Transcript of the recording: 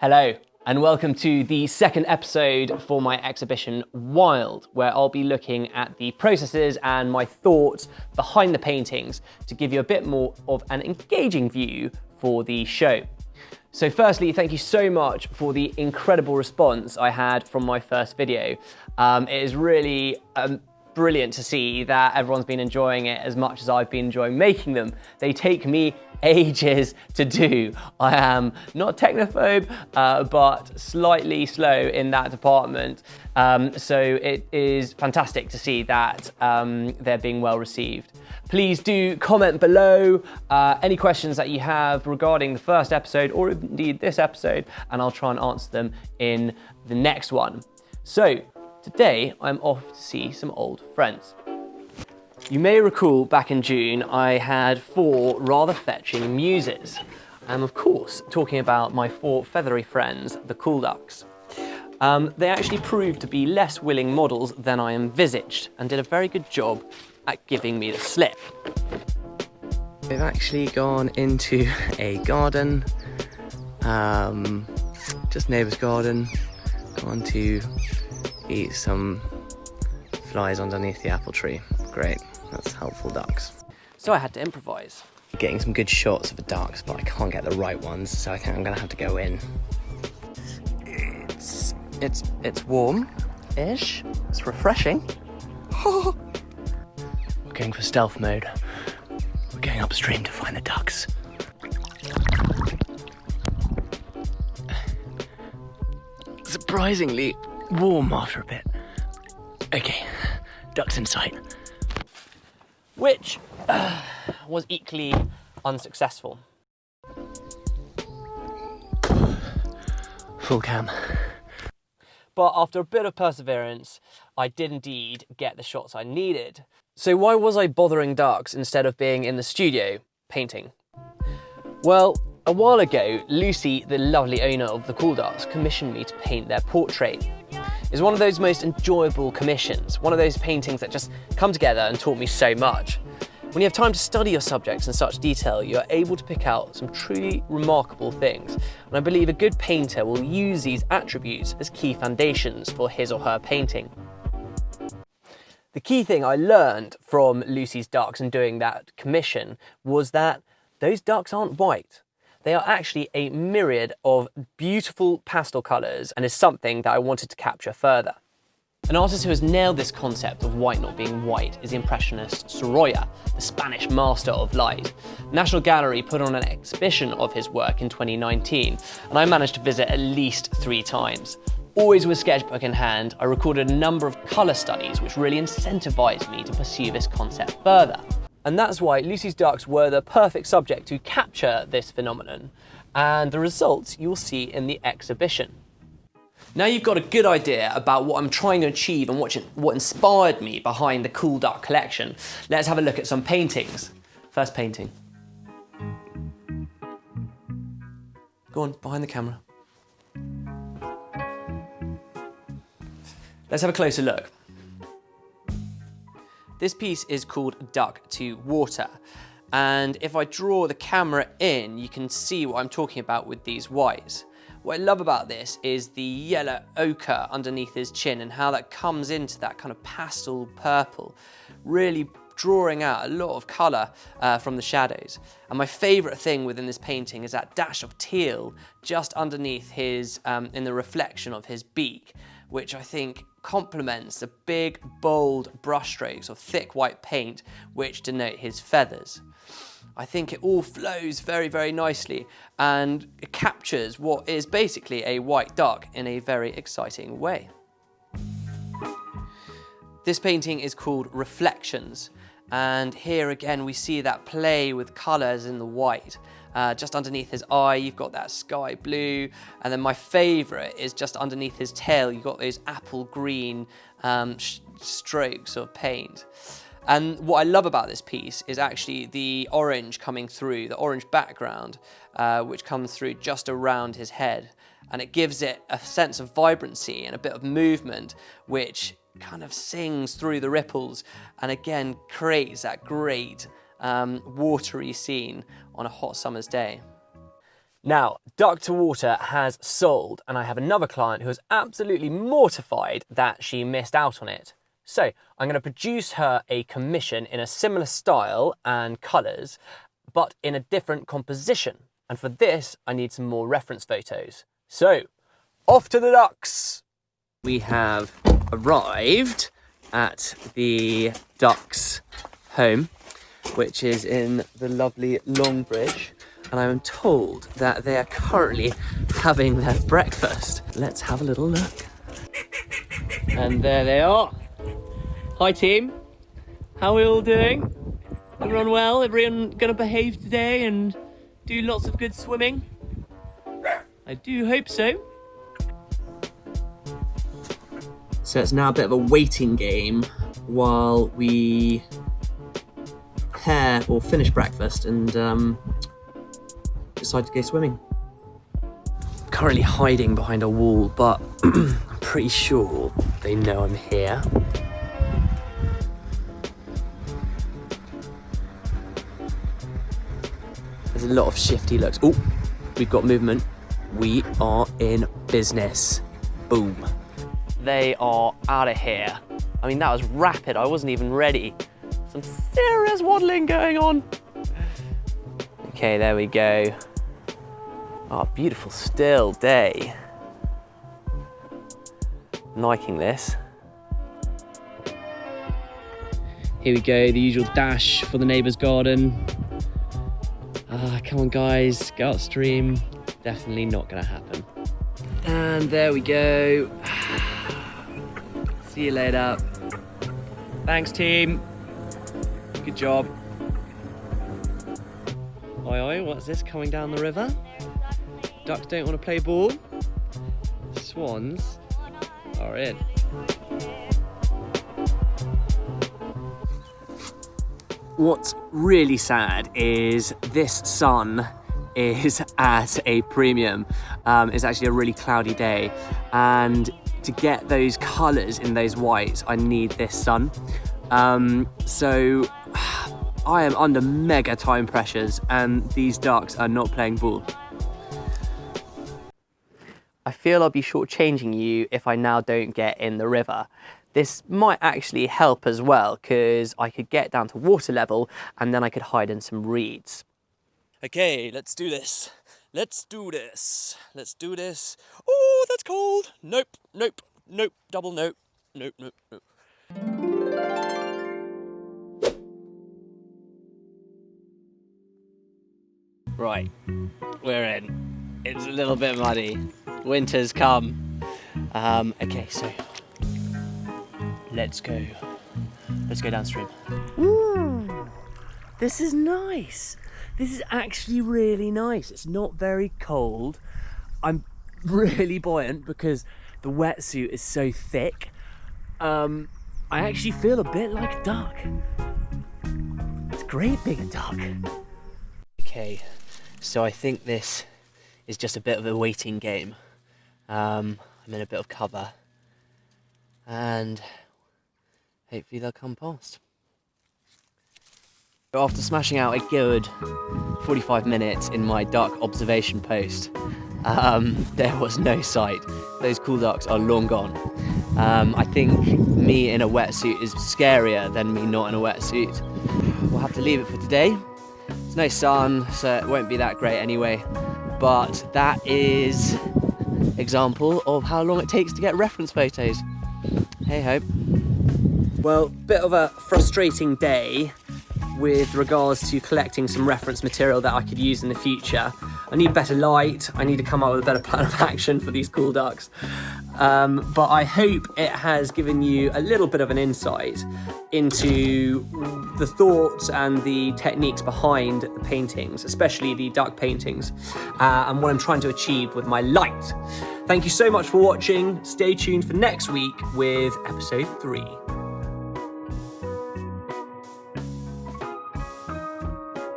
Hello, and welcome to the second episode for my exhibition Wild, where I'll be looking at the processes and my thoughts behind the paintings to give you a bit more of an engaging view for the show. So firstly, thank you so much for the incredible response I had from my first video. It is really brilliant to see that everyone's been enjoying it as much as I've been enjoying making them. They take me ages to do. I am not technophobe, but slightly slow in that department. So it is fantastic to see that they're being well received. Please do comment below any questions that you have regarding the first episode or indeed this episode, and I'll try and answer them in the next one. So today I'm off to see some old friends. You may recall back in June I had 4 rather fetching muses. I'm of course talking about my 4 feathery friends, the cool ducks. They actually proved to be less willing models than I envisaged and did a very good job at giving me the slip. They've actually gone into a garden, just neighbour's garden, gone to eat some flies underneath the apple tree. Great, that's helpful ducks. So I had to improvise. Getting some good shots of the ducks, but I can't get the right ones, so I think I'm gonna have to go in. It's warm-ish, it's refreshing. We're going for stealth mode. We're going upstream to find the ducks. Surprisingly warm after a bit. Okay, ducks in sight. Which was equally unsuccessful. Full cam. But after a bit of perseverance, I did indeed get the shots I needed. So why was I bothering ducks instead of being in the studio painting? Well, a while ago, Lucy, the lovely owner of the Cool Ducks, commissioned me to paint their portrait. It's one of those most enjoyable commissions, one of those paintings that just come together and taught me so much. When you have time to study your subjects in such detail, you are able to pick out some truly remarkable things. And I believe a good painter will use these attributes as key foundations for his or her painting. The key thing I learned from Lucy's ducks and doing that commission was that those ducks aren't white. They are actually a myriad of beautiful pastel colours and is something that I wanted to capture further. An artist who has nailed this concept of white not being white is the Impressionist Sorolla, the Spanish master of light. National Gallery put on an exhibition of his work in 2019, and I managed to visit at least 3 times. Always with sketchbook in hand, I recorded a number of colour studies which really incentivised me to pursue this concept further. And that's why Lucy's ducks were the perfect subject to capture this phenomenon, and the results you will see in the exhibition. Now you've got a good idea about what I'm trying to achieve and what inspired me behind the Cool Duck collection, let's have a look at some paintings. First painting. Go on, behind the camera. Let's have a closer look. This piece is called Duck to Water, and if I draw the camera in, you can see what I'm talking about with these whites. What I love about this is the yellow ochre underneath his chin and how that comes into that kind of pastel purple, really drawing out a lot of colour from the shadows. And my favourite thing within this painting is that dash of teal just underneath his, in the reflection of his beak, which I think complements the big, bold brushstrokes of thick white paint which denote his feathers. I think it all flows very, very nicely and it captures what is basically a white duck in a very exciting way. This painting is called Reflections, and here again we see that play with colours in the white. Just underneath his eye you've got that sky blue, and then my favourite is just underneath his tail you've got those apple green strokes of paint. And what I love about this piece is actually the orange coming through, the orange background, which comes through just around his head. And it gives it a sense of vibrancy and a bit of movement, which kind of sings through the ripples and again creates that great watery scene on a hot summer's day. Now, Duck to Water has sold, and I have another client who is absolutely mortified that she missed out on it. So I'm going to produce her a commission in a similar style and colours, but in a different composition. And for this, I need some more reference photos. So, off to the ducks! We have arrived at the ducks' home, which is in the lovely Longbridge. And I'm told that they are currently having their breakfast. Let's have a little look. And there they are. Hi team, how are we all doing? Everyone well? Everyone gonna behave today and do lots of good swimming? I do hope so. So it's now a bit of a waiting game while we prepare or finish breakfast and decide to go swimming. Currently hiding behind a wall, but I'm pretty sure they know I'm here. There's a lot of shifty looks. Oh, we've got movement. We are in business. Boom. They are out of here. I mean, that was rapid. I wasn't even ready. Some serious waddling going on. Okay, there we go. Oh, beautiful still day. Liking this. Here we go, the usual dash for the neighbour's garden. Come on guys, go upstream. Definitely not gonna happen. And there we go. See you later. Thanks team. Good job. Oi oi, what's this coming down the river? Ducks don't want to play ball. Swans are in. What's really sad is this sun is at a premium. It's actually a really cloudy day, and to get those colours in those whites, I need this sun. So I am under mega time pressures, and these ducks are not playing ball. I feel I'll be shortchanging you if I now don't get in the river. This might actually help as well, because I could get down to water level and then I could hide in some reeds. Okay, let's do this. Let's do this. Let's do this. Oh, that's cold. Nope, nope, nope, double nope. Nope, nope, nope. Right, we're in. It's a little bit muddy. Winter's come. Okay, so let's go downstream. Ooh, this is nice. This is actually really nice. It's not very cold. I'm really buoyant because the wetsuit is so thick. I actually feel a bit like a duck. It's great being a duck. Okay, so I think this is just a bit of a waiting game. I'm in a bit of cover and hopefully they'll come past. After smashing out a good 45 minutes in my duck observation post, there was no sight. Those cool ducks are long gone. I think me in a wetsuit is scarier than me not in a wetsuit. We'll have to leave it for today. There's no sun, so it won't be that great anyway. But that is example of how long it takes to get reference photos. Hey ho. Well, bit of a frustrating day with regards to collecting some reference material that I could use in the future. I need better light, I need to come up with a better plan of action for these cool ducks. But I hope it has given you a little bit of an insight into the thoughts and the techniques behind the paintings, especially the duck paintings, and what I'm trying to achieve with my light. Thank you so much for watching. Stay tuned for next week with episode 3.